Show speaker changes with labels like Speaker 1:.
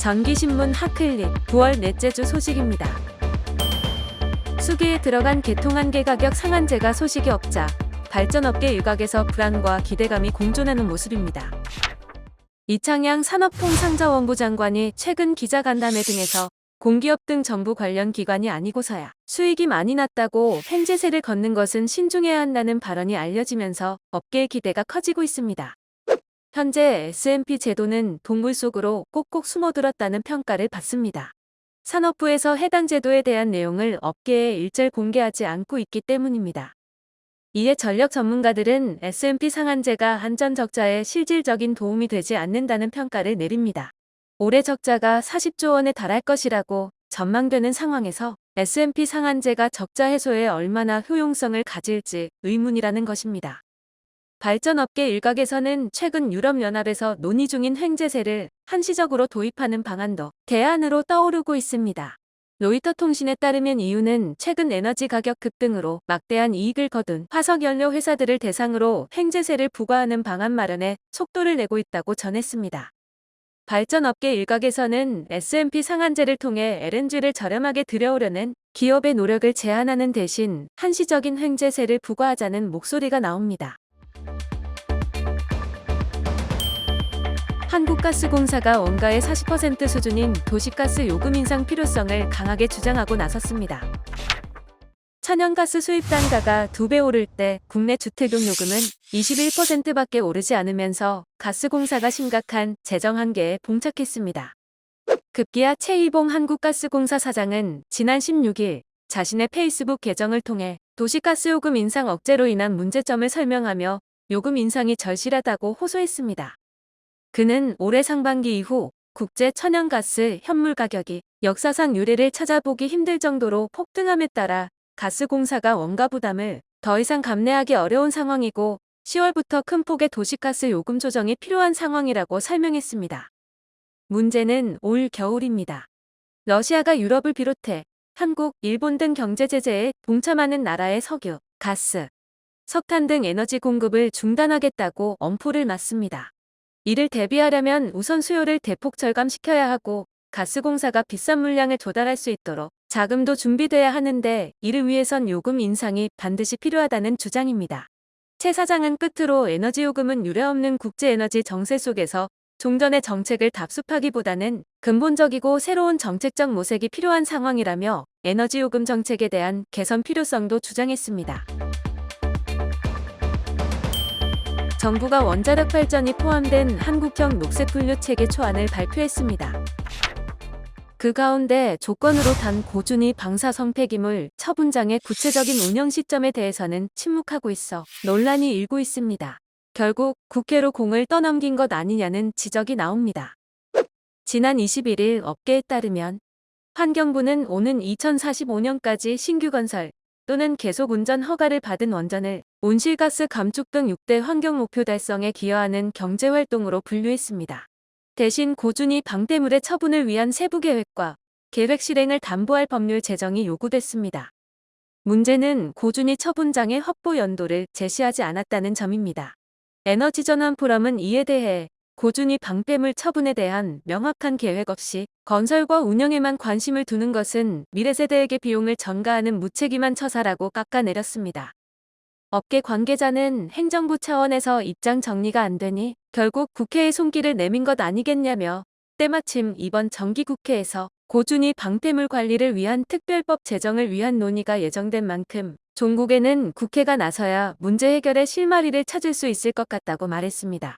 Speaker 1: 전기신문 핫클립 9월 넷째 주 소식입니다. 수기에 들어간 개통한계 가격 상한제가 소식이 없자 발전업계 일각에서 불안과 기대감이 공존하는 모습입니다. 이창양 산업통상자원부 장관이 최근 기자간담회 등에서 공기업 등 정부 관련 기관이 아니고서야 수익이 많이 났다고 횡재세를 걷는 것은 신중해야 한다는 발언이 알려지면서 업계의 기대가 커지고 있습니다. 현재 S&P 제도는 동물 속으로 꼭꼭 숨어들었다는 평가를 받습니다. 산업부에서 해당 제도에 대한 내용을 업계에 일절 공개하지 않고 있기 때문입니다. 이에 전력 전문가들은 S&P 상한제가 한전 적자에 실질적인 도움이 되지 않는다는 평가를 내립니다. 올해 적자가 40조 원에 달할 것이라고 전망되는 상황에서 S&P 상한제가 적자 해소에 얼마나 효용성을 가질지 의문이라는 것입니다. 발전업계 일각에서는 최근 유럽연합에서 논의 중인 횡재세를 한시적으로 도입하는 방안도 대안으로 떠오르고 있습니다. 로이터 통신에 따르면 이유는 최근 에너지 가격 급등으로 막대한 이익을 거둔 화석연료 회사들을 대상으로 횡재세를 부과하는 방안 마련에 속도를 내고 있다고 전했습니다. 발전업계 일각에서는 S&P 상한제를 통해 LNG를 저렴하게 들여오려는 기업의 노력을 제한하는 대신 한시적인 횡재세를 부과하자는 목소리가 나옵니다. 한국가스공사가 원가의 40% 수준인 도시가스 요금 인상 필요성을 강하게 주장하고 나섰습니다. 천연가스 수입 단가가 2배 오를 때 국내 주택용 요금은 21%밖에 오르지 않으면서 가스공사가 심각한 재정 한계에 봉착했습니다. 급기야 최이봉 한국가스공사 사장은 지난 16일 자신의 페이스북 계정을 통해 도시가스 요금 인상 억제로 인한 문제점을 설명하며 요금 인상이 절실하다고 호소했습니다. 그는 올해 상반기 이후 국제 천연가스 현물 가격이 역사상 유례를 찾아보기 힘들 정도로 폭등함에 따라 가스공사가 원가 부담을 더 이상 감내하기 어려운 상황이고 10월부터 큰 폭의 도시가스 요금 조정이 필요한 상황이라고 설명했습니다. 문제는 올 겨울입니다. 러시아가 유럽을 비롯해 한국, 일본 등 경제 제재에 동참하는 나라의 석유, 가스, 석탄 등 에너지 공급을 중단하겠다고 엄포를 놨습니다. 이를 대비하려면 우선 수요를 대폭 절감시켜야 하고 가스공사가 비싼 물량을 조달할 수 있도록 자금도 준비돼야 하는데 이를 위해선 요금 인상이 반드시 필요하다는 주장입니다. 최 사장은 끝으로 에너지 요금은 유례없는 국제에너지 정세 속에서 종전의 정책을 답습하기보다는 근본적이고 새로운 정책적 모색이 필요한 상황이라며 에너지 요금 정책에 대한 개선 필요성도 주장했습니다. 정부가 원자력 발전이 포함된 한국형 녹색분류 체계 초안을 발표했습니다. 그 가운데 조건으로 단 고준위 방사성 폐기물 처분장의 구체적인 운영 시점에 대해서는 침묵하고 있어 논란이 일고 있습니다. 결국 국회로 공을 떠넘긴 것 아니냐는 지적이 나옵니다. 지난 21일 업계에 따르면 환경부는 오는 2045년까지 신규 건설 또는 계속 운전 허가를 받은 원전을 온실가스 감축 등 6대 환경 목표 달성에 기여하는 경제활동으로 분류했습니다. 대신 고준위 방대물의 처분을 위한 세부 계획과 계획 실행을 담보할 법률 제정이 요구됐습니다. 문제는 고준위 처분장의 확보 연도를 제시하지 않았다는 점입니다. 에너지전환 포럼은 이에 대해 고준위 방대물 처분에 대한 명확한 계획 없이 건설과 운영에만 관심을 두는 것은 미래 세대에게 비용을 전가하는 무책임한 처사라고 깎아내렸습니다. 업계 관계자는 행정부 차원에서 입장 정리가 안 되니 결국 국회에 손길을 내민 것 아니겠냐며 때마침 이번 정기국회에서 고준위 방패물 관리를 위한 특별법 제정을 위한 논의가 예정된 만큼 종국에는 국회가 나서야 문제 해결의 실마리를 찾을 수 있을 것 같다고 말했습니다.